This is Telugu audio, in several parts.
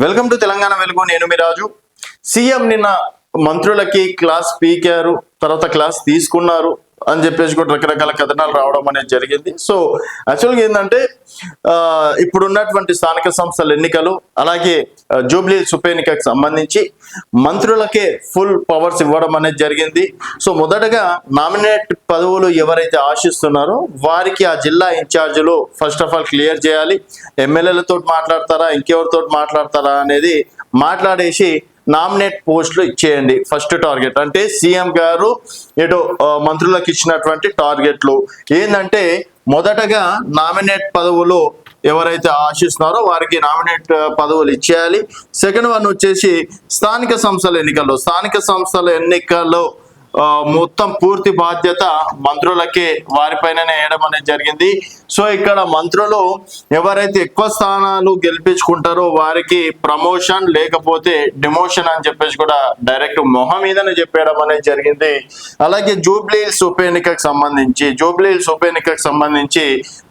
వెల్కమ్ టు తెలంగాణ వెలుగు. నేను మీ రాజు. సీఎం నిన్న మంత్రులకి క్లాస్ పీకారు, తర్వాత క్లాస్ తీసుకున్నారు అని చెప్పేసి కూడా రకరకాల కథనాలు రావడం అనేది జరిగింది. సో యాక్చువల్గా ఏంటంటే ఇప్పుడు ఉన్నటువంటి స్థానిక సంస్థల ఎన్నికలు, అలాగే జూబ్లీ ఉప ఎన్నికకు సంబంధించి మంత్రులకే ఫుల్ పవర్స్ ఇవ్వడం అనేది జరిగింది. సో మొదటగా నామినేట్ పదవులు ఎవరైతే ఆశిస్తున్నారో వారికి ఆ జిల్లా ఇన్ఛార్జీలు ఫస్ట్ ఆఫ్ ఆల్ క్లియర్ చేయాలి. ఎమ్మెల్యేలతో మాట్లాడతారా, ఇంకెవరితో మాట్లాడతారా అనేది మాట్లాడేసి నామినేట్ పోస్టులు ఇచ్చేయండి. ఫస్ట్ టార్గెట్ అంటే సీఎం గారు ఏదో మంత్రులకు ఇచ్చినటువంటి టార్గెట్లు ఏంటంటే, మొదటగా నామినేట్ పదవులు ఎవరైతే ఆశిస్తున్నారో వారికి నామినేట్ పదవులు ఇచ్చేయాలి. సెకండ్ వన్ వచ్చేసి స్థానిక సంస్థల ఎన్నికల్లో మొత్తం పూర్తి బాధ్యత మంత్రులకే, వారిపైననే వేయడం అనేది జరిగింది. సో ఇక్కడ మంత్రులు ఎవరైతే ఎక్కువ స్థానాలు గెలిపించుకుంటారో వారికి ప్రమోషన్ లేకపోతే డిమోషన్ అని చెప్పేసి కూడా డైరెక్ట్ మొహం మీదనే చెప్పేయడం అనేది జరిగింది. అలాగే జూబ్లీ ఉప ఎన్నికకు సంబంధించి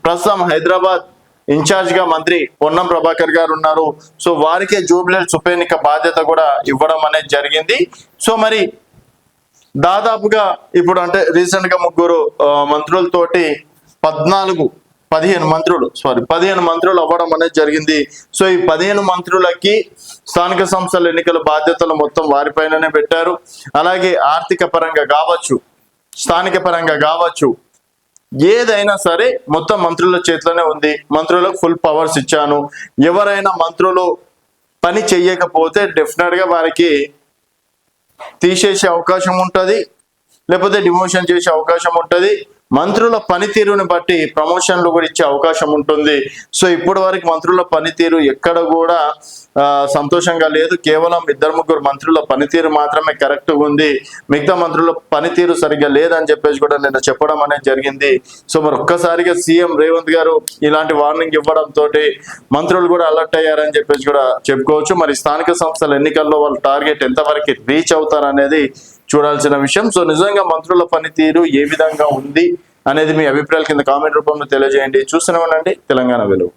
ప్రస్తుతం హైదరాబాద్ ఇన్ఛార్జ్ గా మంత్రి పొన్నం ప్రభాకర్ గారు ఉన్నారు. సో వారికే జూబ్లీ ఉప ఎన్నిక బాధ్యత కూడా ఇవ్వడం అనేది జరిగింది. సో మరి దాదాపుగా ఇప్పుడు అంటే రీసెంట్ గా ముగ్గురు మంత్రులతోటి 15 మంత్రులు అవ్వడం అనేది జరిగింది. సో ఈ 15 మంత్రులకి స్థానిక సంస్థల ఎన్నికల బాధ్యతలు మొత్తం వారిపైననే పెట్టారు. అలాగే ఆర్థిక పరంగా కావచ్చు, స్థానిక పరంగా కావచ్చు, ఏదైనా సరే మొత్తం మంత్రుల చేతిలోనే ఉంది. మంత్రులకు ఫుల్ పవర్స్ ఇచ్చాను. ఎవరైనా మంత్రులు పని చెయ్యకపోతే డెఫినెట్ గా వారికి తీసేసే అవకాశం ఉంటుంది, లేకపోతే డిమోషన్ చేసే అవకాశం ఉంటుంది. మంత్రుల పనితీరుని బట్టి ప్రమోషన్లు కూడా ఇచ్చే అవకాశం ఉంటుంది. సో ఇప్పటి వరకు మంత్రుల పనితీరు ఎక్కడ కూడా సంతోషంగా లేదు. కేవలం 2-3 మంత్రుల పనితీరు మాత్రమే కరెక్ట్గా ఉంది. మిగతా మంత్రుల పనితీరు సరిగ్గా లేదని చెప్పేసి కూడా నేను చెప్పడం అనేది జరిగింది. సో మరి ఒక్కసారిగా సీఎం రేవంత్ గారు ఇలాంటి వార్నింగ్ ఇవ్వడంతో మంత్రులు కూడా అలర్ట్ అయ్యారని చెప్పేసి కూడా చెప్పుకోవచ్చు. మరి స్థానిక సంస్థల ఎన్నికల్లో వాళ్ళ టార్గెట్ ఎంతవరకు రీచ్ అవుతారనేది చూడాల్సిన విషయం. సో నిజంగా మంత్రుల పనితీరు ఏ విధంగా ఉంది అనేది మీ అభిప్రాయాల కింద కామెంట్ రూపంలో తెలియజేయండి. చూస్తూనే ఉండండి తెలంగాణ వెలుగు.